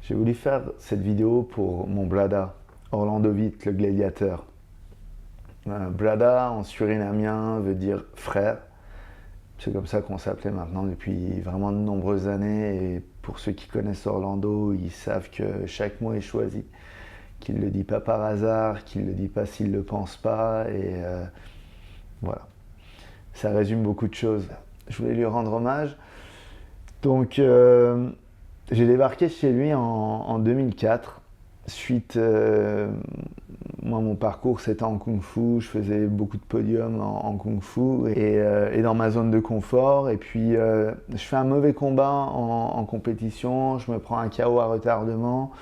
J'ai voulu faire cette vidéo pour mon Brada, Orlando Witt, le gladiateur. Brada en surinamien veut dire frère. C'est comme ça qu'on s'appelait maintenant depuis vraiment de nombreuses années. Et pour ceux qui connaissent Orlando, ils savent que chaque mot est choisi, qu'il ne le dit pas par hasard, qu'il ne le dit pas s'il ne le pense pas. Et voilà, ça résume beaucoup de choses. Je voulais lui rendre hommage. Donc j'ai débarqué chez lui en 2004. Suite, moi mon parcours c'était en Kung Fu, je faisais beaucoup de podiums en Kung Fu et dans ma zone de confort. Et puis je fais un mauvais combat en compétition, je me prends un KO à retardement.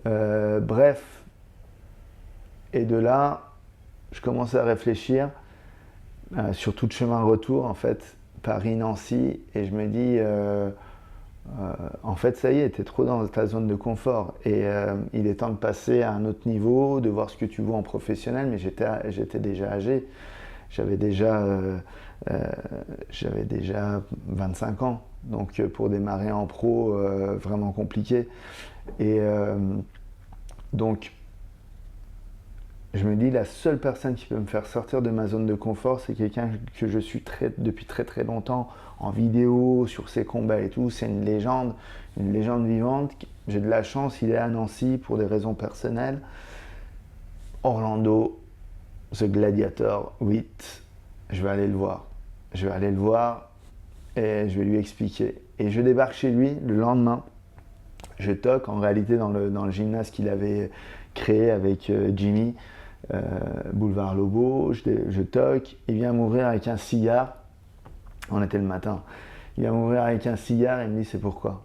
Bref, et de là, je commence à réfléchir sur tout le chemin retour en fait, Paris-Nancy, et je me dis en fait, ça y est, t'es trop dans ta zone de confort et il est temps de passer à un autre niveau, de voir ce que tu vaux en professionnel. Mais j'étais déjà âgé, j'avais déjà 25 ans, donc pour démarrer en pro, vraiment compliqué. Et donc, je me dis, la seule personne qui peut me faire sortir de ma zone de confort, c'est quelqu'un que je suis depuis très très longtemps, en vidéo, sur ses combats et tout. C'est une légende vivante. J'ai de la chance, il est à Nancy pour des raisons personnelles. Orlando, The Gladiator Witt, je vais aller le voir. Je vais aller le voir et je vais lui expliquer. Et je débarque chez lui le lendemain. Je toque, en réalité, dans le gymnase qu'il avait créé avec Jimmy. Boulevard Lobo, je toque, il vient m'ouvrir avec un cigare, on était le matin, il vient m'ouvrir avec un cigare et il me dit c'est pourquoi.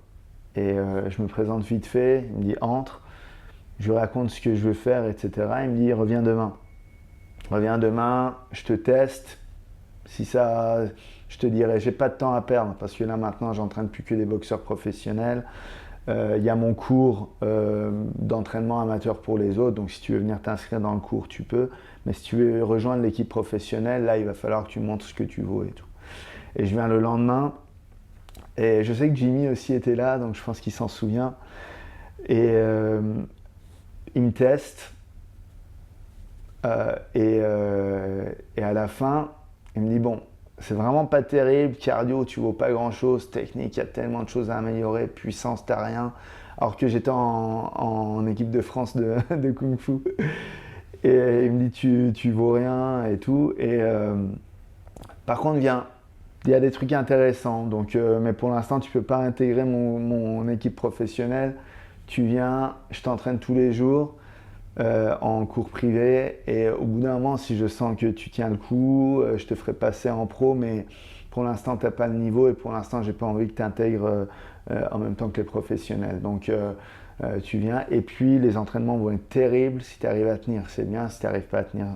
Et je me présente vite fait, il me dit entre, je lui raconte ce que je veux faire, etc. Il me dit reviens demain, je te teste, si ça, je te dirai, j'ai pas de temps à perdre parce que là maintenant j'entraîne plus que des boxeurs professionnels. Il y a mon cours d'entraînement amateur pour les autres, donc si tu veux venir t'inscrire dans le cours, tu peux. Mais si tu veux rejoindre l'équipe professionnelle, là, il va falloir que tu montres ce que tu vaux et tout. Et je viens le lendemain, et je sais que Jimmy aussi était là, donc je pense qu'il s'en souvient. Et il me teste, et à la fin, il me dit bon, c'est vraiment pas terrible, cardio, tu vaux pas grand chose, technique, il y a tellement de choses à améliorer, puissance, t'as rien. Alors que j'étais en équipe de France de Kung Fu. Et il me dit tu vaux rien et tout. Et par contre, viens, il y a des trucs intéressants. Donc, mais pour l'instant, tu peux pas intégrer mon équipe professionnelle. Tu viens, je t'entraîne tous les jours. En cours privé, et au bout d'un moment, si je sens que tu tiens le coup, je te ferai passer en pro, mais pour l'instant tu n'as pas le niveau et pour l'instant j'ai pas envie que tu intègres en même temps que les professionnels. Donc tu viens, et puis les entraînements vont être terribles. Si tu arrives à tenir, c'est bien. Si tu n'arrives pas à tenir,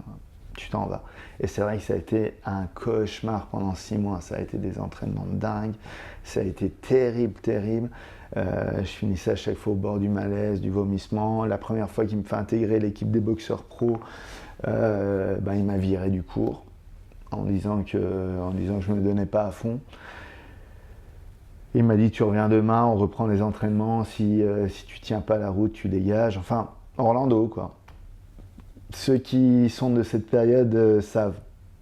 tu t'en vas. Et c'est vrai que ça a été un cauchemar pendant 6 mois. Ça a été des entraînements dingues, ça a été terrible. Je finissais à chaque fois au bord du malaise, du vomissement. La première fois qu'il me fait intégrer l'équipe des boxeurs pro, il m'a viré du cours en disant que je ne me donnais pas à fond. Il m'a dit tu reviens demain, on reprend les entraînements, si tu tiens pas la route, tu dégages. Enfin, Orlando quoi. Ceux qui sont de cette période savent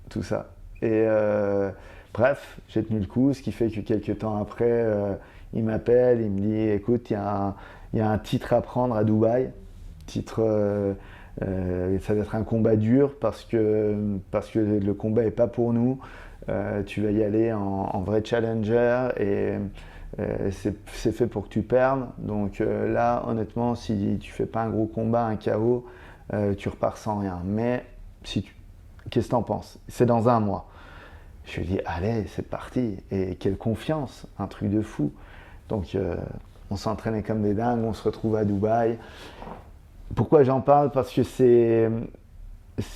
tout ça. Et bref, j'ai tenu le coup, ce qui fait que quelques temps après, il m'appelle, il me dit écoute, il y a un titre à prendre à Dubaï. Ça va être un combat dur parce que le combat n'est pas pour nous. Tu vas y aller en vrai challenger et c'est fait pour que tu perdes. Donc là, honnêtement, si tu fais pas un gros combat, un KO, tu repars sans rien. Mais qu'est-ce que t'en penses? C'est dans 1 mois. Je lui dis allez, c'est parti. Et quelle confiance, un truc de fou. Donc on s'entraînait comme des dingues, on se retrouve à Dubaï. Pourquoi j'en parle? Parce que c'est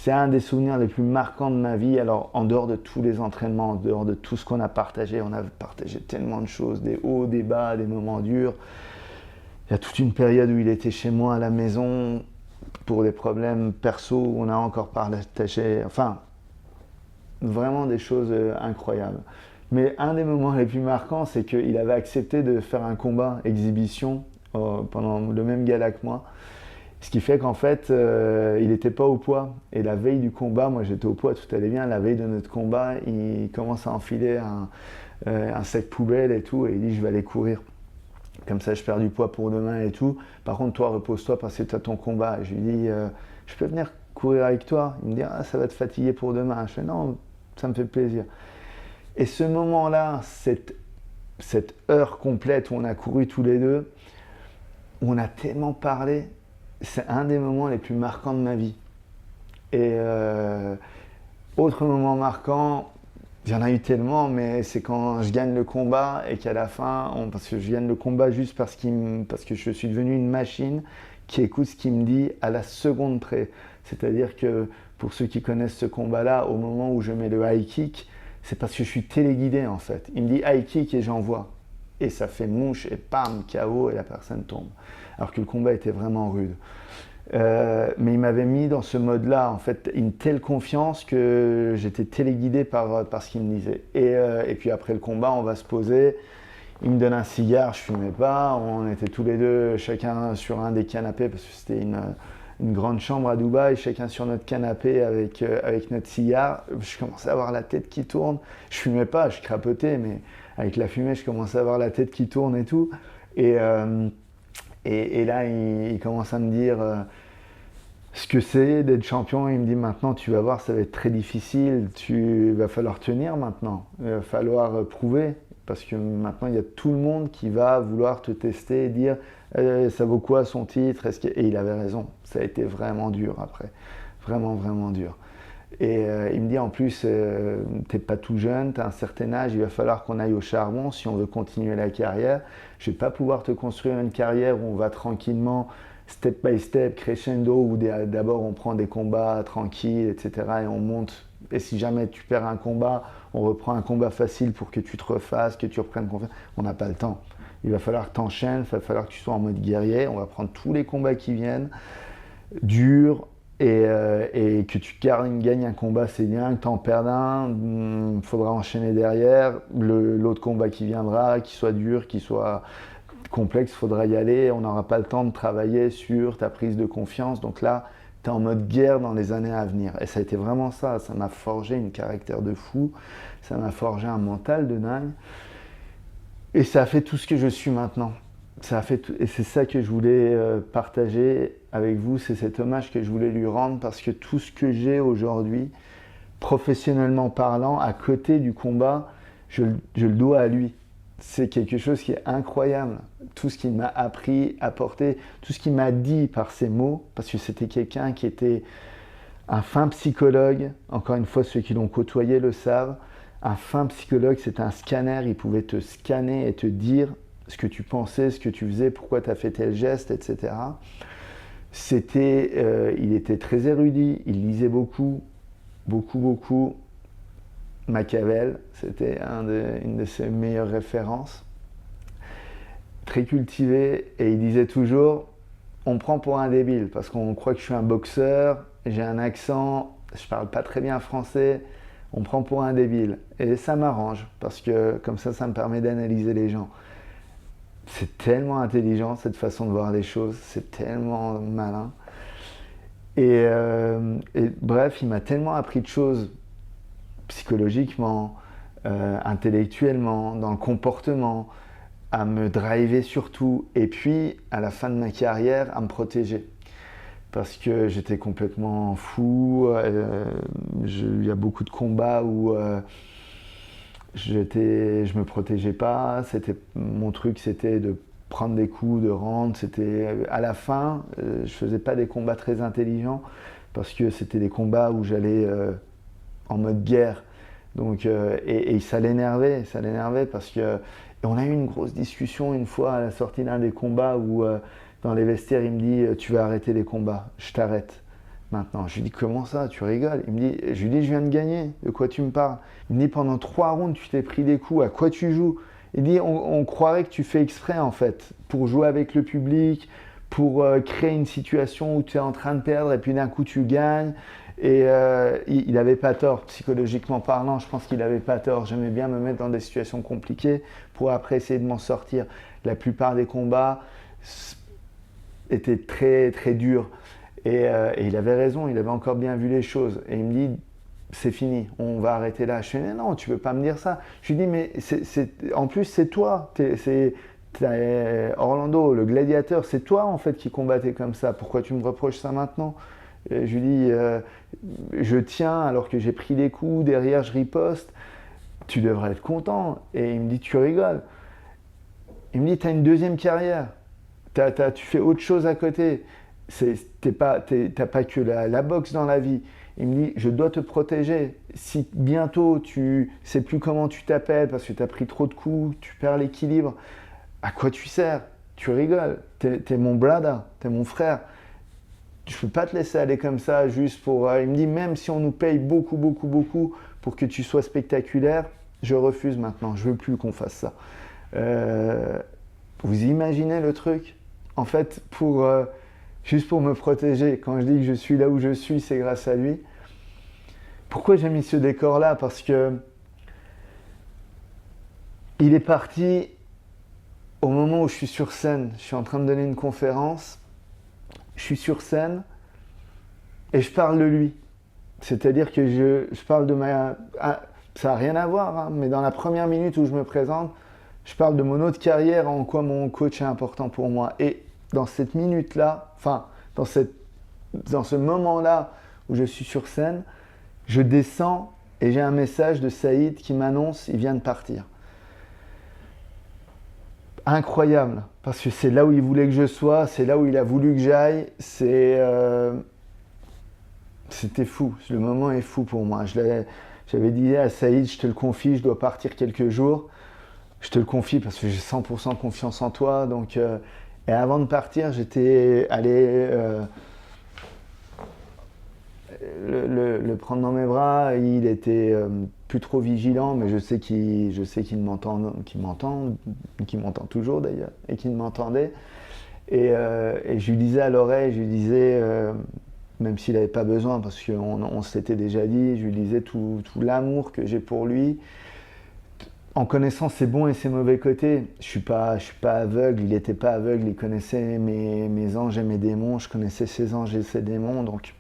un des souvenirs les plus marquants de ma vie. Alors en dehors de tous les entraînements, en dehors de tout ce qu'on a partagé, on a partagé tellement de choses, des hauts, des bas, des moments durs. Il y a toute une période où il était chez moi à la maison pour des problèmes perso, où on a encore partagé, enfin vraiment des choses incroyables. Mais un des moments les plus marquants, c'est qu'il avait accepté de faire un combat exhibition pendant le même gala que moi. Ce qui fait qu'en fait, il n'était pas au poids. Et la veille du combat, moi j'étais au poids, tout allait bien. La veille de notre combat, il commence à enfiler un sac poubelle et tout, et il dit je vais aller courir. Comme ça, je perds du poids pour demain et tout. Par contre, toi, repose-toi parce que tu as ton combat. Et je lui dis je peux venir courir avec toi? Il me dit ça va te fatiguer pour demain. Je fais non, ça me fait plaisir. Et ce moment-là, cette heure complète où on a couru tous les deux, où on a tellement parlé, c'est un des moments les plus marquants de ma vie. Et autre moment marquant, il y en a eu tellement, mais c'est quand je gagne le combat et qu'à la fin, parce que je gagne le combat juste parce que je suis devenu une machine qui écoute ce qu'il me dit à la seconde près. C'est-à-dire que pour ceux qui connaissent ce combat-là, au moment où je mets le high kick, c'est parce que je suis téléguidé en fait. Il me dit high kick et j'envoie. Et ça fait mouche et pam, KO et la personne tombe. Alors que le combat était vraiment rude. Mais il m'avait mis dans ce mode-là, en fait, une telle confiance que j'étais téléguidé par ce qu'il me disait. Et puis après le combat, on va se poser. Il me donne un cigare, je fumais pas. On était tous les deux, chacun sur un des canapés, parce que c'était une grande chambre à Dubaï, chacun sur notre canapé avec notre cigare. Je commençais à avoir la tête qui tourne. Je fumais pas, je crapotais, mais avec la fumée, je commençais à avoir la tête qui tourne et tout. Et là, il commence à me dire ce que c'est d'être champion. Il me dit maintenant, tu vas voir, ça va être très difficile. Il va falloir tenir maintenant. Il va falloir prouver. Parce que maintenant, il y a tout le monde qui va vouloir te tester et dire ça vaut quoi son titre? Et il avait raison. Ça a été vraiment dur après. Vraiment, vraiment dur. Et il me dit en plus, t'es pas tout jeune, t'as un certain âge, il va falloir qu'on aille au charbon si on veut continuer la carrière. Je vais pas pouvoir te construire une carrière où on va tranquillement, step by step, crescendo, où d'abord on prend des combats tranquilles, etc. et on monte. Et si jamais tu perds un combat, on reprend un combat facile pour que tu te refasses, que tu reprennes confiance. On n'a pas le temps. Il va falloir que tu enchaînes, il va falloir que tu sois en mode guerrier. On va prendre tous les combats qui viennent, durs, et que tu gagnes un combat, c'est bien. Que tu en perds un, il faudra enchaîner derrière. L'autre combat qui viendra, qui soit dur, qui soit complexe, il faudra y aller. On n'aura pas le temps de travailler sur ta prise de confiance. Donc là, tu es en mode guerre dans les années à venir. Et ça a été vraiment ça. Ça m'a forgé un caractère de fou. Ça m'a forgé un mental de dingue. Et ça a fait tout ce que je suis maintenant. Et c'est ça que je voulais partager avec vous. C'est cet hommage que je voulais lui rendre parce que tout ce que j'ai aujourd'hui, professionnellement parlant, à côté du combat, je le dois à lui. C'est quelque chose qui est incroyable. Tout ce qu'il m'a appris, apporté, tout ce qu'il m'a dit par ses mots, parce que c'était quelqu'un qui était un fin psychologue. Encore une fois, ceux qui l'ont côtoyé le savent. Un fin psychologue, c'est un scanner. Il pouvait te scanner et te dire ce que tu pensais, ce que tu faisais, pourquoi tu as fait tel geste, etc. Il était très érudit. Il lisait beaucoup, beaucoup, beaucoup. Machiavel, c'était une de ses meilleures références. Très cultivé, et il disait toujours on me prend pour un débile parce qu'on croit que je suis un boxeur, j'ai un accent, je parle pas très bien français, on me prend pour un débile. Et ça m'arrange parce que comme ça me permet d'analyser les gens. C'est tellement intelligent cette façon de voir les choses, c'est tellement malin. Et bref, il m'a tellement appris de choses psychologiquement, intellectuellement, dans le comportement, à me driver surtout, et puis à la fin de ma carrière à me protéger parce que j'étais complètement fou. Il y a beaucoup de combats où je me protégeais pas. Mon truc, c'était de prendre des coups, de rendre. À la fin, je faisais pas des combats très intelligents parce que c'était des combats où j'allais en mode guerre. Donc, et ça l'énervait parce que on a eu une grosse discussion une fois à la sortie d'un des combats où dans les vestiaires il me dit tu vas arrêter les combats, je t'arrête maintenant. Je lui dis comment ça, tu rigoles? Je lui dis je viens de gagner, de quoi tu me parles? Il me dit pendant 3 rounds tu t'es pris des coups, à quoi tu joues? Il dit on croirait que tu fais exprès en fait, pour jouer avec le public, pour créer une situation où tu es en train de perdre et puis d'un coup tu gagnes. Et il n'avait pas tort, psychologiquement parlant, je pense qu'il n'avait pas tort. J'aimais bien me mettre dans des situations compliquées pour après essayer de m'en sortir. La plupart des combats, était très très dur. Et il avait raison, il avait encore bien vu les choses. Et il me dit, c'est fini, on va arrêter là. Je lui dis, non, tu peux pas me dire ça. Je lui dis, mais en plus, c'est toi. Orlando, le gladiateur, c'est toi en fait qui combattais comme ça. Pourquoi tu me reproches ça maintenant? Et je lui dis, je tiens alors que j'ai pris les coups, derrière je riposte. Tu devrais être content. Et il me dit, tu rigoles. Il me dit, tu as une deuxième carrière. Tu fais autre chose à côté. T'as pas que la boxe dans la vie. Il me dit, je dois te protéger. Si bientôt tu sais plus comment tu t'appelles parce que tu as pris trop de coups, tu perds l'équilibre, à quoi tu sers? Tu rigoles. T'es mon brother, t'es mon frère. Je ne peux pas te laisser aller comme ça juste pour... il me dit, même si on nous paye beaucoup, beaucoup, beaucoup pour que tu sois spectaculaire, je refuse maintenant. Je ne veux plus qu'on fasse ça. Vous imaginez le truc? En fait, juste pour me protéger, quand je dis que je suis là où je suis, c'est grâce à lui. Pourquoi j'ai mis ce décor-là? Parce que il est parti au moment où je suis sur scène. Je suis en train de donner une conférence. Je suis sur scène et je parle de lui. C'est-à-dire que je parle de ma... ça n'a rien à voir, hein, mais dans la première minute où je me présente, je parle de mon autre carrière, en quoi mon coach est important pour moi. Et dans cette minute-là, enfin, dans ce moment-là où je suis sur scène, je descends et j'ai un message de Saïd qui m'annonce il vient de partir. Incroyable, parce que c'est là où il voulait que je sois, c'est là où il a voulu que j'aille. C'était fou, le moment est fou pour moi. J'avais dit à Saïd, je te le confie, je dois partir quelques jours. Je te le confie parce que j'ai 100% confiance en toi. Donc, et avant de partir, j'étais allé le prendre dans mes bras. Il était plus trop vigilant, mais je sais qu'il m'entend, qu'il m'entend toujours d'ailleurs, et qu'il m'entendait. Et je lui disais à l'oreille, je lui disais, même s'il n'avait pas besoin, parce qu'on s'était déjà dit, je lui disais tout l'amour que j'ai pour lui. En connaissant ses bons et ses mauvais côtés, je suis pas aveugle, il n'était pas aveugle, il connaissait mes anges et mes démons, je connaissais ses anges et ses démons, donc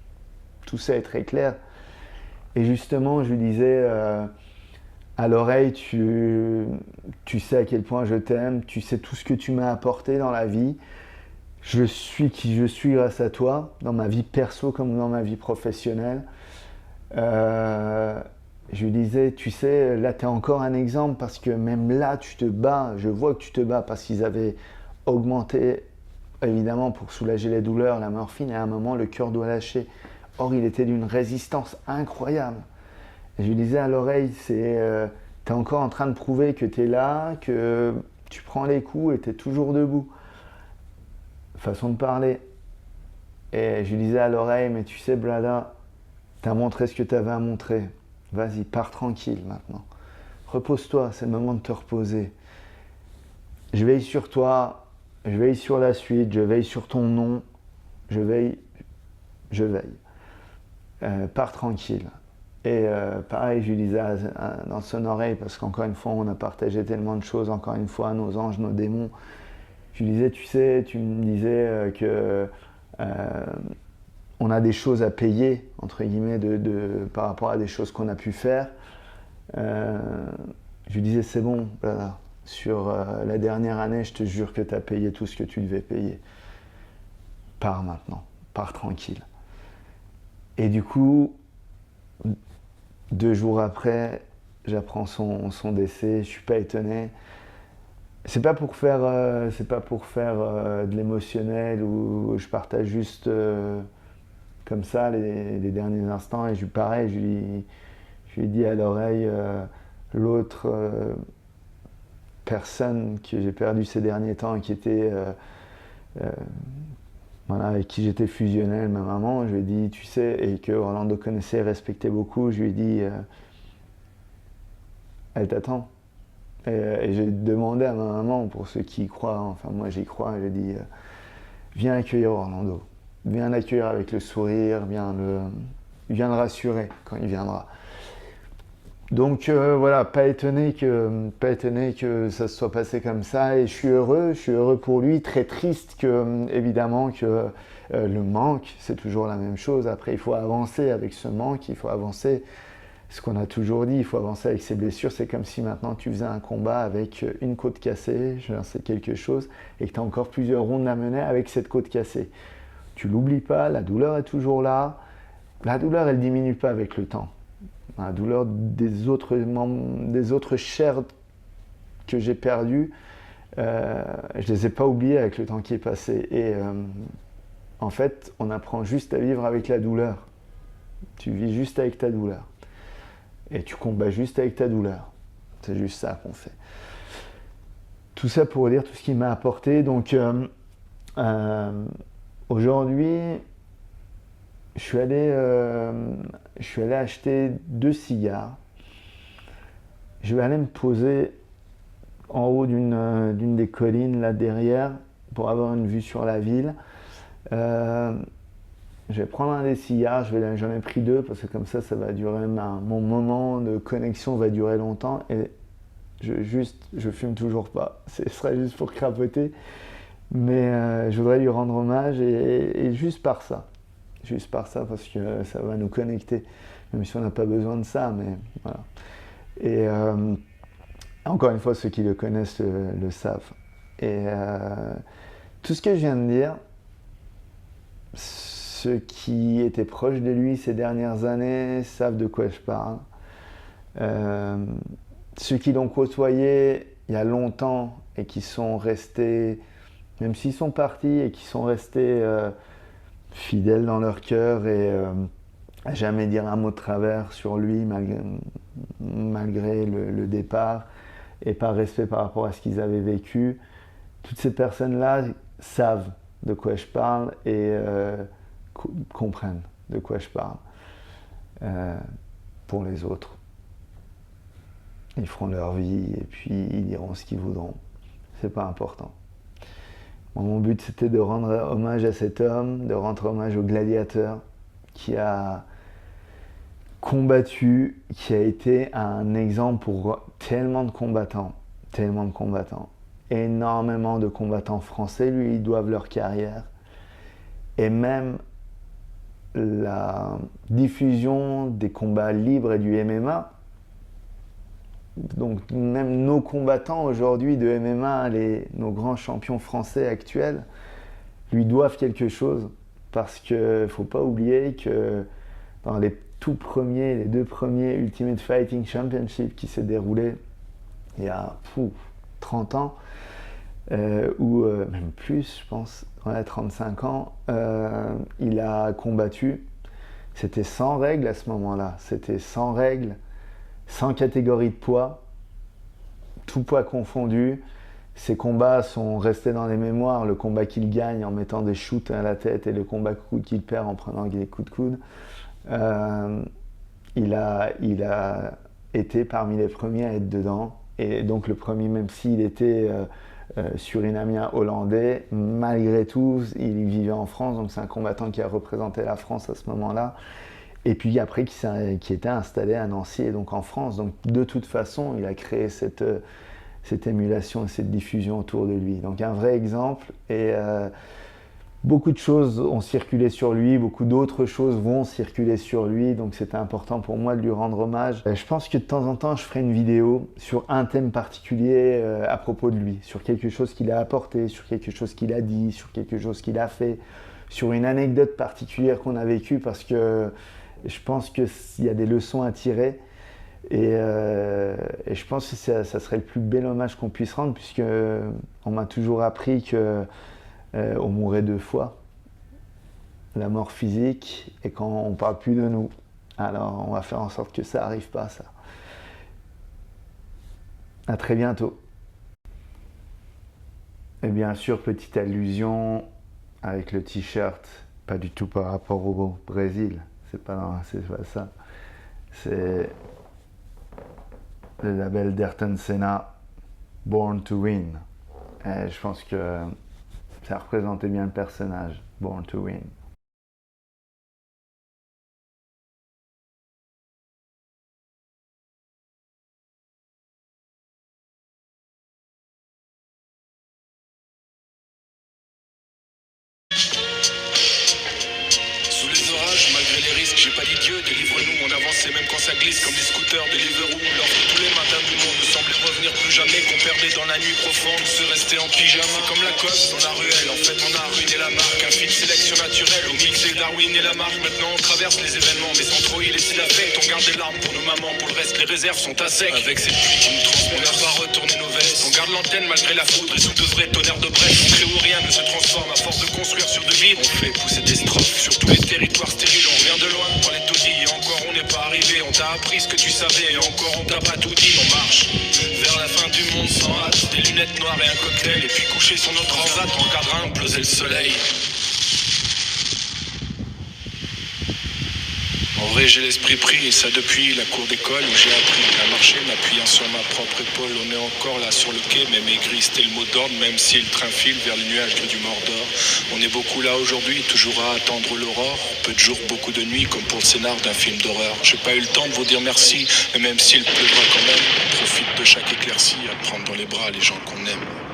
tout ça est très clair. Et justement, je lui disais à l'oreille, tu sais à quel point je t'aime, tu sais tout ce que tu m'as apporté dans la vie, je suis qui je suis grâce à toi, dans ma vie perso comme dans ma vie professionnelle. Je lui disais, tu sais, là tu es encore un exemple parce que même là tu te bats, je vois que tu te bats parce qu'ils avaient augmenté, évidemment pour soulager les douleurs, la morphine et à un moment le cœur doit lâcher. Or il était d'une résistance incroyable. Et je lui disais à l'oreille, tu es encore en train de prouver que tu es là, que tu prends les coups et tu es toujours debout. Façon de parler. Et je lui disais à l'oreille, mais tu sais Blada, tu as montré ce que tu avais à montrer. Vas-y, pars tranquille maintenant. Repose-toi, c'est le moment de te reposer. Je veille sur toi, je veille sur la suite, je veille sur ton nom, je veille. Pars tranquille. Et pareil, je lui disais dans son oreille, parce qu'encore une fois, on a partagé tellement de choses, encore une fois, nos anges, nos démons. Je lui disais, tu sais, tu me disais que on a des choses à payer, entre guillemets, par rapport à des choses qu'on a pu faire. Je lui disais, c'est bon, voilà. Sur la dernière année, je te jure que tu as payé tout ce que tu devais payer. Pars maintenant, pars tranquille. Et du coup, 2 jours après, j'apprends son décès, je suis pas étonné. C'est pas pour faire de l'émotionnel ou je partage juste comme ça les derniers instants et pareil, je lui dis à l'oreille l'autre personne que j'ai perdue ces derniers temps et qui était voilà, avec qui j'étais fusionnel, ma maman, je lui ai dit, tu sais, et que Orlando connaissait et respectait beaucoup, je lui ai dit, elle t'attend. Et j'ai demandé à ma maman, pour ceux qui y croient, enfin moi j'y crois, j'ai dit, viens accueillir Orlando, viens l'accueillir avec le sourire, viens le rassurer quand il viendra. Donc voilà, pas étonné que ça se soit passé comme ça, et je suis heureux pour lui, très triste que évidemment que le manque, c'est toujours la même chose. Après, il faut avancer avec ce manque, il faut avancer, ce qu'on a toujours dit, il faut avancer avec ses blessures. C'est comme si maintenant tu faisais un combat avec une côte cassée, je sais quelque chose, et que tu as encore plusieurs rounds à mener avec cette côte cassée. Tu l'oublies pas, la douleur est toujours là, la douleur elle diminue pas avec le temps. La douleur des autres chairs que j'ai perdues, je les ai pas oubliées avec le temps qui est passé. Et en fait, on apprend juste à vivre avec la douleur. Tu vis juste avec ta douleur. Et tu combats juste avec ta douleur. C'est juste ça qu'on fait. Tout ça pour dire tout ce qu'il m'a apporté. Donc aujourd'hui, je suis allé acheter 2 cigares. Je vais aller me poser en haut d'une des collines là derrière pour avoir une vue sur la ville. Je vais prendre un des cigares, j'en ai pris 2 parce que comme ça va durer, mon moment de connexion va durer longtemps, et je fume toujours pas, ce serait juste pour crapoter, mais je voudrais lui rendre hommage, et juste par ça parce que ça va nous connecter, même si on n'a pas besoin de ça, mais voilà. Et encore une fois, ceux qui le connaissent le savent. Et tout ce que je viens de dire, ceux qui étaient proches de lui ces dernières années savent de quoi je parle. Ceux qui l'ont côtoyé il y a longtemps et qui sont restés, même s'ils sont partis, et qui sont restés fidèles dans leur cœur, et à jamais dire un mot de travers sur lui malgré le départ, et par respect par rapport à ce qu'ils avaient vécu. Toutes ces personnes-là savent de quoi je parle, et comprennent de quoi je parle. Pour les autres, ils feront leur vie et puis ils diront ce qu'ils voudront. C'est pas important. Moi, mon but, c'était de rendre hommage à cet homme, de rendre hommage au gladiateur qui a combattu, qui a été un exemple pour tellement de combattants, énormément de combattants français lui doivent leur carrière, et même la diffusion des combats libres et du MMA. Donc même nos combattants aujourd'hui de MMA, nos grands champions français actuels, lui doivent quelque chose, parce qu'il ne faut pas oublier que dans les 2 premiers Ultimate Fighting Championship qui s'est déroulé il y a 30 ans, ou même plus, je pense, 35 ans, il a combattu. C'était sans règles à ce moment-là, c'était sans règles, sans catégorie de poids, tout poids confondu. Ces combats sont restés dans les mémoires, le combat qu'il gagne en mettant des shoots à la tête, et le combat qu'il perd en prenant des coups de coude. Il a été parmi les premiers à être dedans, et donc le premier, même s'il était surinamien hollandais, malgré tout il vivait en France, donc c'est un combattant qui a représenté la France à ce moment-là, et puis après qui était installé à Nancy et donc en France. Donc de toute façon il a créé cette émulation et cette diffusion autour de lui, donc un vrai exemple. Et beaucoup de choses ont circulé sur lui, beaucoup d'autres choses vont circuler sur lui, donc c'était important pour moi de lui rendre hommage. Je pense que de temps en temps je ferai une vidéo sur un thème particulier à propos de lui, sur quelque chose qu'il a apporté, sur quelque chose qu'il a dit, sur quelque chose qu'il a fait, sur une anecdote particulière qu'on a vécue, parce que je pense qu'il y a des leçons à tirer, et je pense que ça serait le plus bel hommage qu'on puisse rendre, puisque on m'a toujours appris que on mourrait 2 fois, la mort physique et quand on parle plus de nous. Alors on va faire en sorte que ça arrive pas, ça. À très bientôt. Et bien sûr, petite allusion avec le t-shirt, pas du tout par rapport au Brésil, c'est pas ça. C'est le label d'Ayrton Senna, Born to Win. Et je pense que ça représentait bien le personnage, Born to Win. risque. J'ai pas d'idiots, délivre-nous, on avance et même quand ça glisse comme les scooters de Deliveroo. Lorsque tous les matins du monde ne semblaient revenir plus jamais, qu'on perdait dans la nuit profonde, se rester en pyjama. C'est comme la cosse dans la ruelle, en fait on a ruiné la marque. Un fil sélection naturelle, au mix et Darwin et la marque. Maintenant on traverse les événements, mais sans trop y laisser l'affect. On garde des larmes pour nos mamans, pour le reste les réserves sont à sec. Avec cette pluie qui nous transmet, on n'a pas retourné nos vestes. On garde l'antenne malgré la foudre et sous de vrais tonnerres de Brest. On crée où rien ne se transforme à force de construire sur de vide. On fait pousser des strophes sur tous les territoires stériles. On vient de loin, on les taudis et encore on n'est pas arrivé. On t'a appris ce que tu savais et encore on t'a pas tout dit. On marche vers la fin du monde sans hâte. Des lunettes noires et un cocktail. Et puis couché sur notre transat en cadran, peser le soleil. En vrai j'ai l'esprit pris et ça depuis la cour d'école où j'ai appris à marcher m'appuyant sur ma propre épaule. On est encore là sur le quai, même aigri c'était le mot d'ordre. Même si le train file vers les nuages du Mordor. On est beaucoup là aujourd'hui, toujours à attendre l'aurore. Peu de jours, beaucoup de nuits, comme pour le scénar d'un film d'horreur. J'ai pas eu le temps de vous dire merci, et même s'il pleuvra quand même, on profite de chaque éclaircie à prendre dans les bras les gens qu'on aime.